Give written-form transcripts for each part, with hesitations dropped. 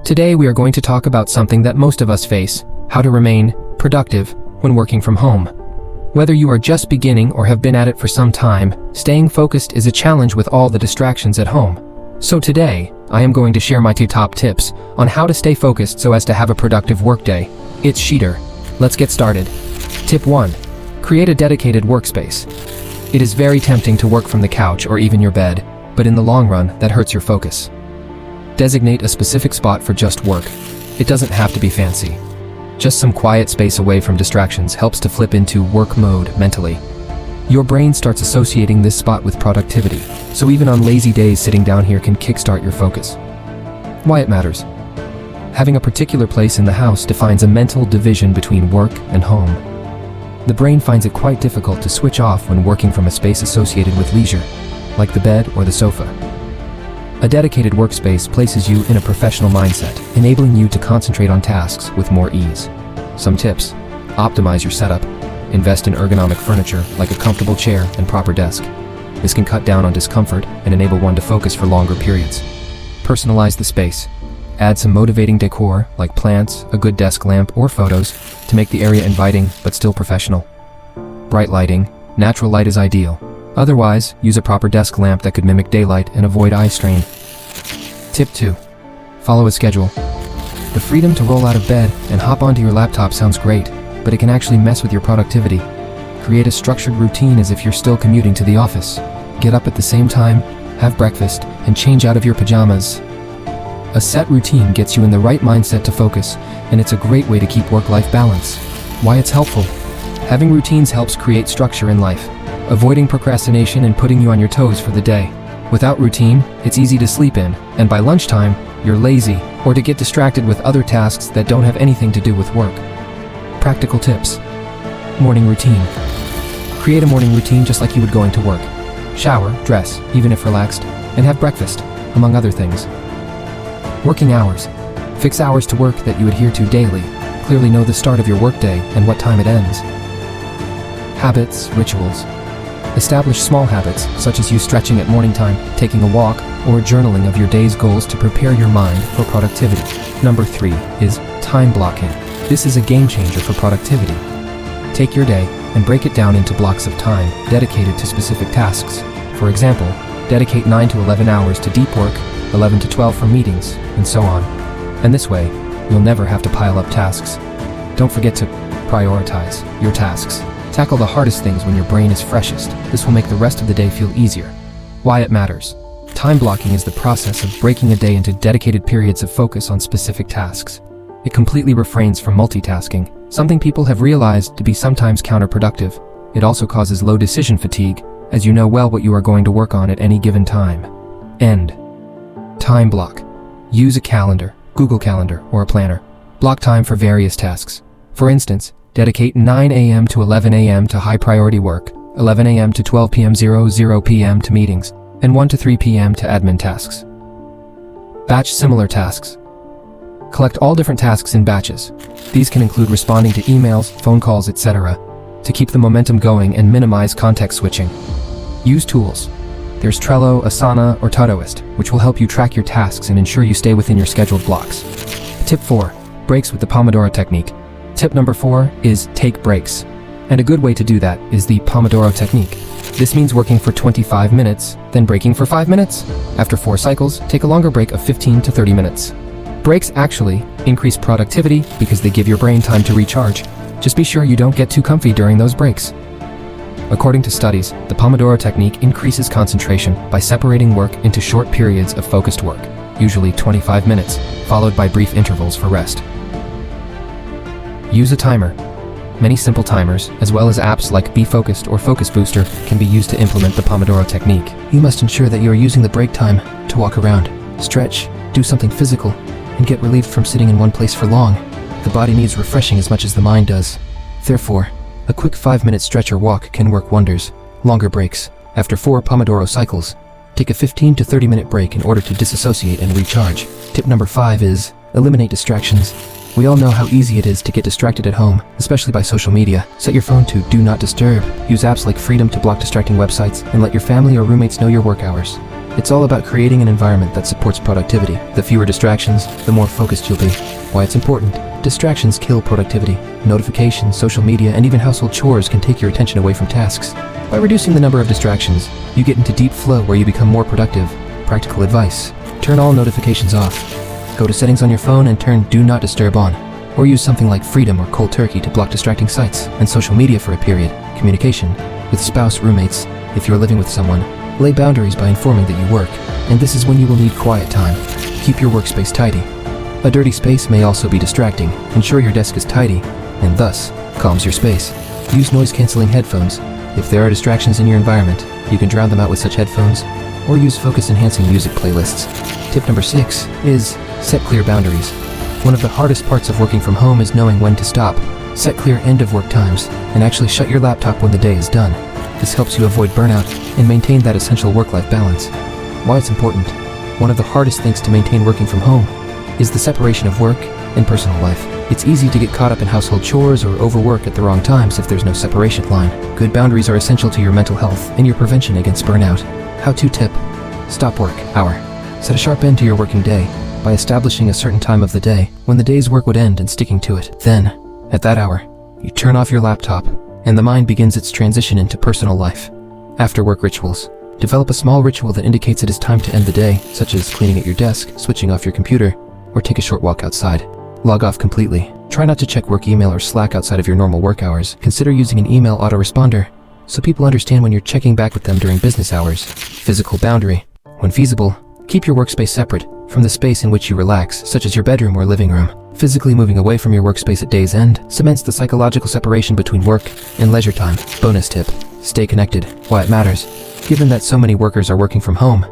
Today we are going to talk about something that most of us face: how to remain productive when working from home. Whether you are just beginning or have been at it for some time, staying focused is a challenge with all the distractions at home. So today, I am going to share my 2 top tips on how to stay focused so as to have a productive workday. It's Sheeter. Let's get started. Tip 1. Create a dedicated workspace. It is very tempting to work from the couch or even your bed, but in the long run, that hurts your focus. Designate a specific spot for just work. It doesn't have to be fancy. Just some quiet space away from distractions helps to flip into work mode mentally. Your brain starts associating this spot with productivity, so even on lazy days, sitting down here can kickstart your focus. Why it matters. Having a particular place in the house defines a mental division between work and home. The brain finds it quite difficult to switch off when working from a space associated with leisure, like the bed or the sofa. A dedicated workspace places you in a professional mindset, enabling you to concentrate on tasks with more ease. Some tips: optimize your setup. Invest in ergonomic furniture like a comfortable chair and proper desk. This can cut down on discomfort and enable one to focus for longer periods. Personalize the space. Add some motivating decor like plants, a good desk lamp, or photos to make the area inviting but still professional. Bright lighting. Natural light is ideal. Otherwise, use a proper desk lamp that could mimic daylight and avoid eye strain. Tip 2. Follow a schedule. The freedom to roll out of bed and hop onto your laptop sounds great, but it can actually mess with your productivity. Create a structured routine as if you're still commuting to the office. Get up at the same time, have breakfast, and change out of your pajamas. A set routine gets you in the right mindset to focus, and it's a great way to keep work-life balance. Why it's helpful? Having routines helps create structure in life, avoiding procrastination and putting you on your toes for the day. Without routine, it's easy to sleep in, and by lunchtime, you're lazy, or to get distracted with other tasks that don't have anything to do with work. Practical tips. Morning routine. Create a morning routine just like you would going to work. Shower, dress, even if relaxed, and have breakfast, among other things. Working hours. Fix hours to work that you adhere to daily. Clearly know the start of your workday and what time it ends. Habits, rituals. Establish small habits, such as you stretching at morning time, taking a walk, or journaling of your day's goals to prepare your mind for productivity. Number 3 is time blocking. This is a game changer for productivity. Take your day and break it down into blocks of time dedicated to specific tasks. For example, dedicate 9 to 11 hours to deep work, 11 to 12 for meetings, and so on. And this way, you'll never have to pile up tasks. Don't forget to prioritize your tasks. Tackle the hardest things when your brain is freshest. This will make the rest of the day feel easier. Why it matters. Time blocking is the process of breaking a day into dedicated periods of focus on specific tasks. It completely refrains from multitasking, something people have realized to be sometimes counterproductive. It also causes low decision fatigue, as you know well what you are going to work on at any given time. End. Time block. Use a calendar, Google Calendar, or a planner. Block time for various tasks. For instance, dedicate 9 a.m. to 11 a.m. to high-priority work, 11 a.m. to 12 p.m. 00 p.m. to meetings, and 1 to 3 p.m. to admin tasks. Batch similar tasks. Collect all different tasks in batches. These can include responding to emails, phone calls, etc., to keep the momentum going and minimize context switching. Use tools. There's Trello, Asana, or Todoist, which will help you track your tasks and ensure you stay within your scheduled blocks. Tip 4. Breaks with the Pomodoro technique. Tip number 4 is take breaks. And a good way to do that is the Pomodoro technique. This means working for 25 minutes, then breaking for 5 minutes. After 4 cycles, take a longer break of 15 to 30 minutes. Breaks actually increase productivity because they give your brain time to recharge. Just be sure you don't get too comfy during those breaks. According to studies, the Pomodoro technique increases concentration by separating work into short periods of focused work, usually 25 minutes, followed by brief intervals for rest. Use a timer. Many simple timers, as well as apps like Be Focused or Focus Booster, can be used to implement the Pomodoro technique. You must ensure that you are using the break time to walk around, stretch, do something physical, and get relieved from sitting in one place for long. The body needs refreshing as much as the mind does. Therefore, a quick 5-minute stretch or walk can work wonders. Longer breaks. After 4 Pomodoro cycles, take a 15 to 30-minute break in order to disassociate and recharge. Tip number 5 is eliminate distractions. We all know how easy it is to get distracted at home, especially by social media. Set your phone to Do Not Disturb. Use apps like Freedom to block distracting websites, and let your family or roommates know your work hours. It's all about creating an environment that supports productivity. The fewer distractions, the more focused you'll be. Why it's important. Distractions kill productivity. Notifications, social media, and even household chores can take your attention away from tasks. By reducing the number of distractions, you get into deep flow where you become more productive. Practical advice. Turn all notifications off. Go to settings on your phone and turn Do Not Disturb on. Or use something like Freedom or Cold Turkey to block distracting sites. And social media for a period. Communication. With spouse, roommates. If you're living with someone, lay boundaries by informing that you work. And this is when you will need quiet time. Keep your workspace tidy. A dirty space may also be distracting. Ensure your desk is tidy, and thus, calms your space. Use noise-canceling headphones. If there are distractions in your environment, you can drown them out with such headphones, or use focus-enhancing music playlists. Tip number 6 is set clear boundaries. One of the hardest parts of working from home is knowing when to stop. Set clear end-of-work times, and actually shut your laptop when the day is done. This helps you avoid burnout and maintain that essential work-life balance. Why it's important. One of the hardest things to maintain working from home is the separation of work and personal life. It's easy to get caught up in household chores or overwork at the wrong times if there's no separation line. Good boundaries are essential to your mental health and your prevention against burnout. How-to tip. Stop work hour. Set a sharp end to your working day by establishing a certain time of the day when the day's work would end and sticking to it. Then, at that hour, you turn off your laptop and the mind begins its transition into personal life. After work rituals. Develop a small ritual that indicates it is time to end the day, such as cleaning at your desk, switching off your computer, or take a short walk outside. Log off completely. Try not to check work email or Slack outside of your normal work hours. Consider using an email autoresponder so people understand when you're checking back with them during business hours. Physical boundary. When feasible, keep your workspace separate from the space in which you relax, such as your bedroom or living room. Physically moving away from your workspace at day's end cements the psychological separation between work and leisure time. Bonus tip. Stay connected. Why it matters. Given that so many workers are working from home,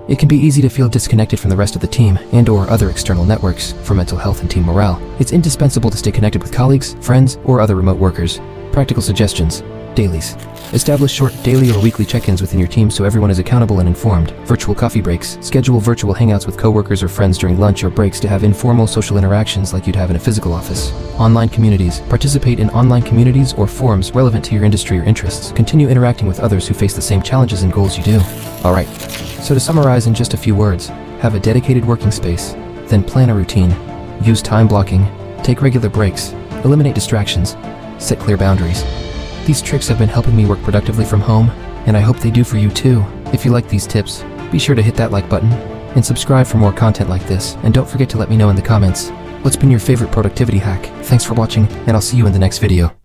it can be easy to feel disconnected from the rest of the team and/or other external networks for mental health and team morale. It's indispensable to stay connected with colleagues, friends, or other remote workers. Practical suggestions. Dailies. Establish short daily or weekly check-ins within your team so everyone is accountable and informed. Virtual coffee breaks. Schedule virtual hangouts with coworkers or friends during lunch or breaks to have informal social interactions like you'd have in a physical office. Online communities. Participate in online communities or forums relevant to your industry or interests. Continue interacting with others who face the same challenges and goals you do. Alright, so to summarize in just a few words, have a dedicated working space, then plan a routine. Use time blocking. Take regular breaks. Eliminate distractions. Set clear boundaries. These tricks have been helping me work productively from home, and I hope they do for you too. If you like these tips, be sure to hit that like button and subscribe for more content like this, and don't forget to let me know in the comments what's been your favorite productivity hack. Thanks for watching, and I'll see you in the next video.